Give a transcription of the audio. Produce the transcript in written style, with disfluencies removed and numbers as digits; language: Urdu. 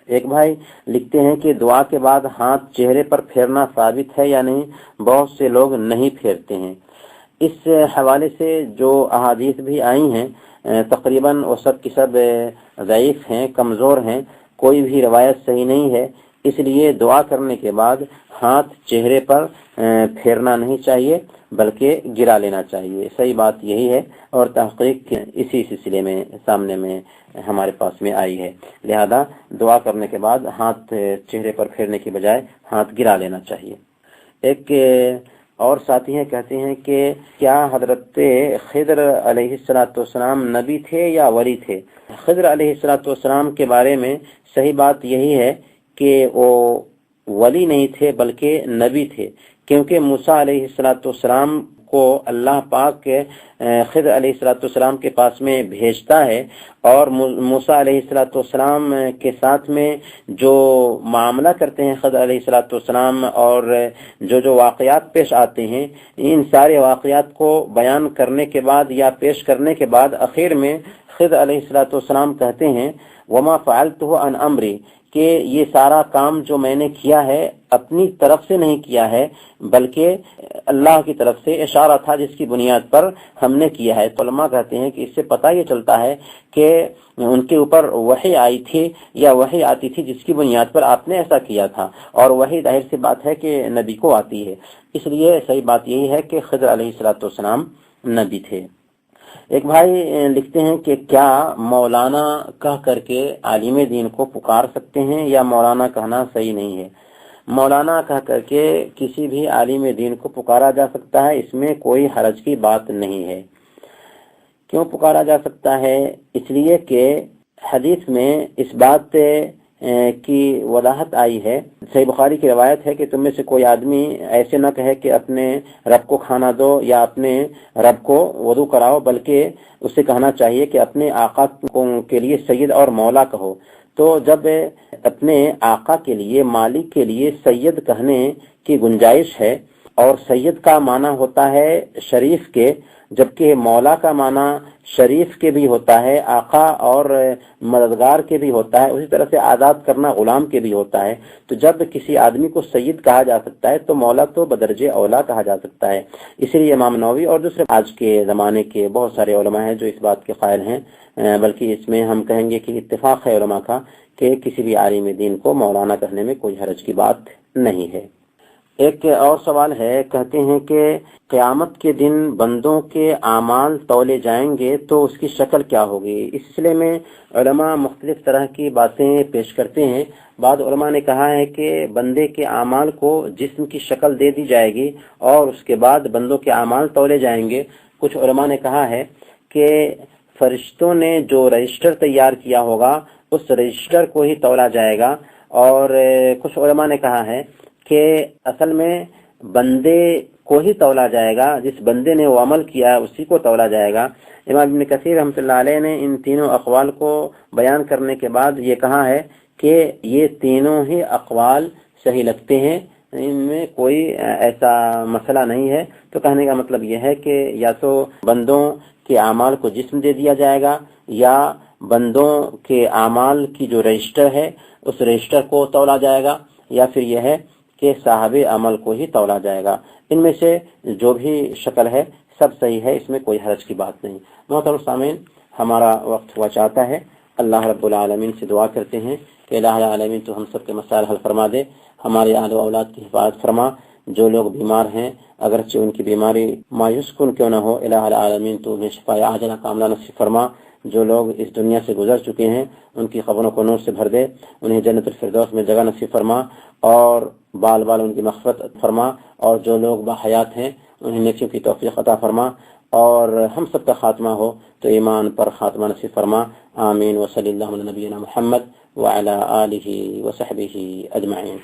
ایک بھائی لکھتے ہیں کہ دعا کے بعد ہاتھ چہرے پر پھیرنا ثابت ہے یا نہیں؟ بہت سے لوگ نہیں پھیرتے ہیں۔ اس حوالے سے جو احادیث بھی آئی ہیں تقریباً وہ سب کی سب ضعیف ہیں، کمزور ہیں، کوئی بھی روایت صحیح نہیں ہے۔ اس لیے دعا کرنے کے بعد ہاتھ چہرے پر پھیرنا نہیں چاہیے بلکہ گرا لینا چاہیے۔ صحیح بات یہی ہے اور تحقیق اسی سلسلے میں سامنے میں ہمارے پاس میں آئی ہے۔ لہذا دعا کرنے کے بعد ہاتھ چہرے پر پھیرنے کی بجائے ہاتھ گرا لینا چاہیے۔ ایک اور ساتھی ہیں، کہتے ہیں کہ کیا حضرت خضر علیہ السلام نبی تھے یا ولی تھے؟ خضر علیہ السلام کے بارے میں صحیح بات یہی ہے کہ وہ ولی نہیں تھے بلکہ نبی تھے، کیونکہ موسیٰ علیہ السلام کو اللہ پاک خضر علیہ السلام کے پاس میں بھیجتا ہے، اور موسیٰ علیہ السلام کے ساتھ میں جو معاملہ کرتے ہیں خضر علیہ السلام اور جو واقعات پیش آتے ہیں، ان سارے واقعات کو بیان کرنے کے بعد یا پیش کرنے کے بعد آخر میں خضر علیہ السلام کہتے ہیں وما فعلته عن امری، کہ یہ سارا کام جو میں نے کیا ہے اپنی طرف سے نہیں کیا ہے بلکہ اللہ کی طرف سے اشارہ تھا جس کی بنیاد پر ہم نے کیا ہے۔ تو علماء کہتے ہیں کہ اس سے پتہ یہ چلتا ہے کہ ان کے اوپر وحی آئی تھی یا وحی آتی تھی جس کی بنیاد پر آپ نے ایسا کیا تھا، اور وحی ظاہر سی بات ہے کہ نبی کو آتی ہے۔ اس لیے صحیح بات یہی ہے کہ خضر علیہ السلام نبی تھے۔ ایک بھائی لکھتے ہیں کہ کیا مولانا کہہ کر کے عالم دین کو پکار سکتے ہیں یا مولانا کہنا صحیح نہیں ہے؟ مولانا کہہ کر کے کسی بھی عالم دین کو پکارا جا سکتا ہے، اس میں کوئی حرج کی بات نہیں ہے۔ کیوں پکارا جا سکتا ہے؟ اس لیے کہ حدیث میں اس بات کی وضاحت آئی ہے، صحیح بخاری کی روایت ہے کہ تم میں سے کوئی آدمی ایسے نہ کہے کہ اپنے رب کو کھانا دو یا اپنے رب کو وضو کراؤ، بلکہ اسے کہنا چاہیے کہ اپنے آقا کے لیے سید اور مولا کہو۔ تو جب اپنے آقا کے لیے، مالک کے لیے سید کہنے کی گنجائش ہے، اور سید کا معنی ہوتا ہے شریف کے، جبکہ مولا کا معنی شریف کے بھی ہوتا ہے، آقا اور مددگار کے بھی ہوتا ہے، اسی طرح سے آزاد کرنا غلام کے بھی ہوتا ہے۔ تو جب کسی آدمی کو سید کہا جا سکتا ہے تو مولا تو بدرجہ اولا کہا جا سکتا ہے۔ اسی لیے امام نووی اور دوسرے آج کے زمانے کے بہت سارے علماء ہیں جو اس بات کے قائل ہیں، بلکہ اس میں ہم کہیں گے کہ اتفاق ہے علماء کا کہ کسی بھی عالم دین کو مولانا کہنے میں کوئی حرج کی بات نہیں ہے۔ ایک اور سوال ہے، کہتے ہیں کہ قیامت کے دن بندوں کے اعمال تولے جائیں گے تو اس کی شکل کیا ہوگی؟ اس سلسلے میں علماء مختلف طرح کی باتیں پیش کرتے ہیں۔ بعض علماء نے کہا ہے کہ بندے کے اعمال کو جسم کی شکل دے دی جائے گی اور اس کے بعد بندوں کے اعمال تولے جائیں گے۔ کچھ علماء نے کہا ہے کہ فرشتوں نے جو رجسٹر تیار کیا ہوگا اس رجسٹر کو ہی تولا جائے گا، اور کچھ علماء نے کہا ہے کہ اصل میں بندے کو ہی تولا جائے گا، جس بندے نے وہ عمل کیا اسی کو تولا جائے گا۔ امام ابن کثیر رحمۃ اللہ علیہ نے ان تینوں اقوال کو بیان کرنے کے بعد یہ کہا ہے کہ یہ تینوں ہی اقوال صحیح لگتے ہیں، ان میں کوئی ایسا مسئلہ نہیں ہے۔ تو کہنے کا مطلب یہ ہے کہ یا تو بندوں کے اعمال کو جسم دے دیا جائے گا، یا بندوں کے اعمال کی جو رجسٹر ہے اس رجسٹر کو تولا جائے گا، یا پھر یہ ہے کہ صاحب عمل کو ہی تولا جائے گا۔ ان میں سے جو بھی شکل ہے سب صحیح ہے، اس میں کوئی حرج کی بات نہیں۔ محترم سامعین، ہمارا وقت ہوا چاہتا ہے، اللہ رب العالمین سے دعا کرتے ہیں کہ الہ العالمین تو ہم سب کے مسائل حل فرما دے، ہمارے اہل و اولاد کی حفاظت فرما۔ جو لوگ بیمار ہیں اگرچہ ان کی بیماری مایوس کن کیوں نہ ہو، الہ العالمین تو انہیں شفا عاجلہ کاملہ نصیب فرما۔ جو لوگ اس دنیا سے گزر چکے ہیں ان کی قبروں کو نور سے بھر دے، انہیں جنت الفردوس میں جگہ نصیب فرما، اور بال بال ان کی مغفرت فرما، اور جو لوگ باحیات ہیں انہیں نیکیوں کی توفیق عطا فرما، اور ہم سب کا خاتمہ ہو تو ایمان پر خاتمہ نصیب فرما۔ آمین۔ وصلی اللہ علی نبینا محمد وعلی آلہ وصحبہ اجمعین۔